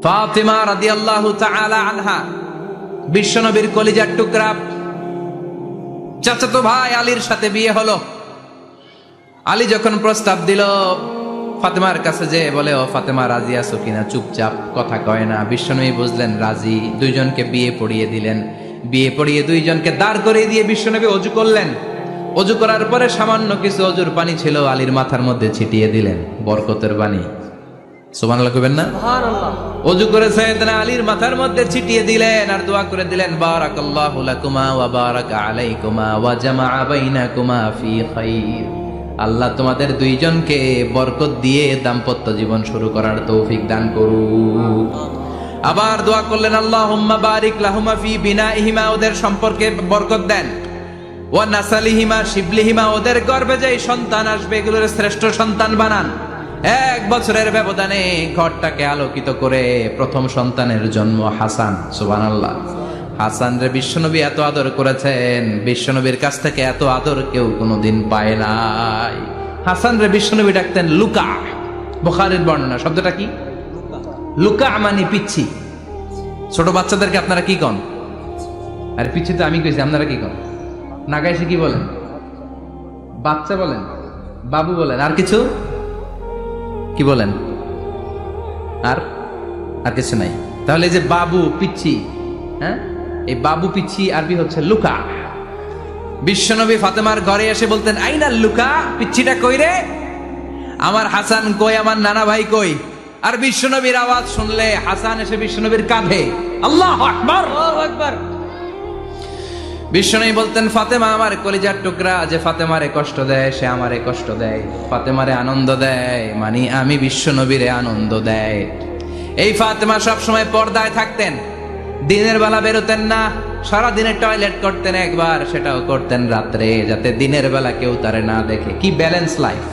ফাতিমা রাদিয়াল্লাহু তাআলা আনহা বিশ্বনবীর কলিজার টুকরা চাচাতো ভাই আলীর সাথে বিয়ে হলো। আলী যখন প্রস্তাব দিল ফাতেমার কাছে যে বলে, ও ফাতেমা রাজি আছো কিনা? চুপচাপ, কথা কয় না। বিশ্বনবী বুঝলেন রাজি, দুইজনকে বিয়ে পড়িয়ে দিলেন। বিয়ে পড়িয়ে দুইজনকে দাঁড় করিয়ে দিয়ে বিশ্বনবী ওযু করলেন। ওযু করার পরে সামান্য কিছু ওযুর পানি ছিল আলীর মাথার মধ্যে ছিটিয়ে দিলেন, বরকতের পানি। সুবহানাল্লাহ কইবেন না? সুবহানাল্লাহ। ওযু করে সাইয়েদনা আলীর মাথার মধ্যে ছিটিয়ে দিলেন আর দোয়া করে দিলেন, বারাকাল্লাহু লাকুমা ওয়া বারাকা আলাইকুমা ওয়া জামাআ বাইনাকুমা ফি খাইর। আল্লাহ তোমাদের দুইজনকে বরকত দিয়ে দাম্পত্য জীবন শুরু করার তৌফিক দান করুক। আবার দোয়া করলেন, আল্লাহুম্মা বারিক লাহুমা ফি বিনাইহিমা, ওদের সম্পর্কে বরকত দেন। ওয়া নাসালিহিমা শিবলিহিমা, ওদের গর্ভে যে সন্তান আসবে এগুলোর শ্রেষ্ঠ সন্তান বানান। 1 বছরের ব্যবধানে ঘরটাকে আলোকিত করে প্রথম সন্তানের জন্ম হাসান। সুবহানাল্লাহ। হাসান রে বিশ্বনবী এত আদর করেছেন, বিশ্বনবীর কাছ থেকে এত আদর কেউ কোনোদিন পায় নাই। হাসান রে বিশ্বনবী ডাকতেন লুকা। বুখারীর বর্ণনা, শব্দটা কি? লুকা মানে পিচ্ছি। ছোট বাচ্চাদেরকে আপনারা কি কন? আরে পিচ্ছি তো আমি কইছি, আপনারা কি কন? নাগাইছে কি বলেন? বাচ্চা বলেন, বাবু বলেন, আর কিছু কি বলেন? আর আর কিছু নাই। তাহলে এই যে বাবু পিচ্ছি, হ্যাঁ, এই বাবু পিচ্ছি আরবি হচ্ছে লুকা। বিশ্বনবী ফাতেমার ঘরে এসে বলতেন, আইনা লুকা, পিচ্ছিটা কই রে? আমার হাসান কই, আমার নানা ভাই কই? আর বিশ্বনবীর আওয়াজ শুনলে হাসান এসে বিশ্বনবীর কাঁধে। আল্লাহু আকবার, আল্লাহু আকবার। বিশ্বনবী বলতেন, ফাতেমা আমার কলিজার টুকরা, যে ফাতেমারে কষ্ট দেয় সে আমারে কষ্ট দেয়, ফাতেমারে আনন্দ দেয় মানে আমি বিশ্বনবীরে আনন্দ দেয়। এই ফাতেমা সব সময় পর্দায় থাকতেন, দিনের বেলা বেরোতেন না, সারা দিনে টয়লেট করতেন একবার, সেটাও করতেন রাত্রে, যাতে দিনের বেলা কেউ তারে না দেখে। কি ব্যালেন্স লাইফ,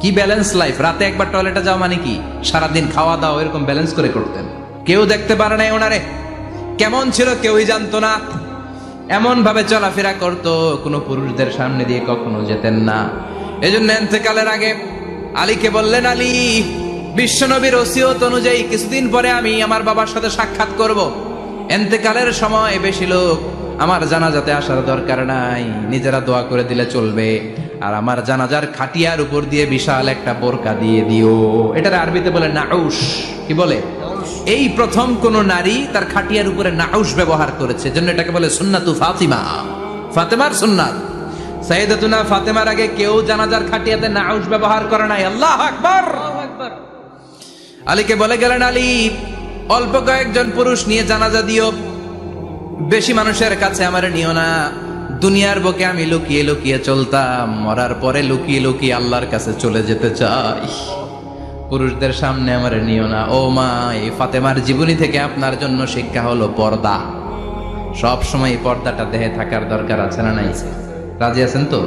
কি ব্যালেন্স লাইফ! রাতে একবার টয়লেটে যাওয়া মানে কি সারাদিন খাওয়া দাওয়া এরকম ব্যালেন্স করে করতেন। কেউ দেখতে পারে না ওনারে কেমন ছিল, কেউই জানতো না। এমন ভাবে চলাফেরা করতো, কোনো পুরুষদের সামনে দিয়ে কখনো যেতেন না। এজন্য ইন্তেকালের আগে আলীকে বললেন, আলী, বিশ্বনবীর ওসিয়ত অনুযায়ী কিছুদিন পরে আমি আমার বাবার সাথে সাক্ষাৎ করব। ইন্তেকালের সময় বেশি লোক আমার জানাজাতে আসার দরকার নাই, নিজেরা দোয়া করে দিলে চলবে। আর আমার জানাজার খাটিয়ার উপর দিয়ে বিশাল একটা বোরকা দিয়ে দিও। এটার আরবিতে বলে নাউশ। কি বলে? এই প্রথম কোন নারী তার খাটিয়ার উপরে নাউশ ব্যবহার করেছে, জন্য এটাকে বলে সুন্নাতু ফাতিমা, ফাতেমার সুন্নাত। সাইয়েদাতুনা ফাতেমার আগে কেউ জানাজার খাটিয়াতে নাউশ ব্যবহার করে নাই। আল্লাহু আকবার, আল্লাহু আকবার। আলীকে বলে গেলেন, আলী, অল্প কয়েকজন পুরুষ নিয়ে জানাজা দিও, বেশি মানুষের কাছে আমারে নিও না। দুনিয়ার বুকে আমি লুকিয়ে লুকিয়ে চলতাম, মরার পরে লুকিয়ে লুকিয়ে আল্লাহর কাছে চলে যেতে চাই, পুরুষদের সামনে আমারে নিও না। ও মা, এই ফাতেমার জীবনী থেকে আপনার জন্য শিক্ষা হলো পর্দা। সব সময় পর্দাটা দেহে থাকার দরকার আছে না নাই? রাজি আছেন তো?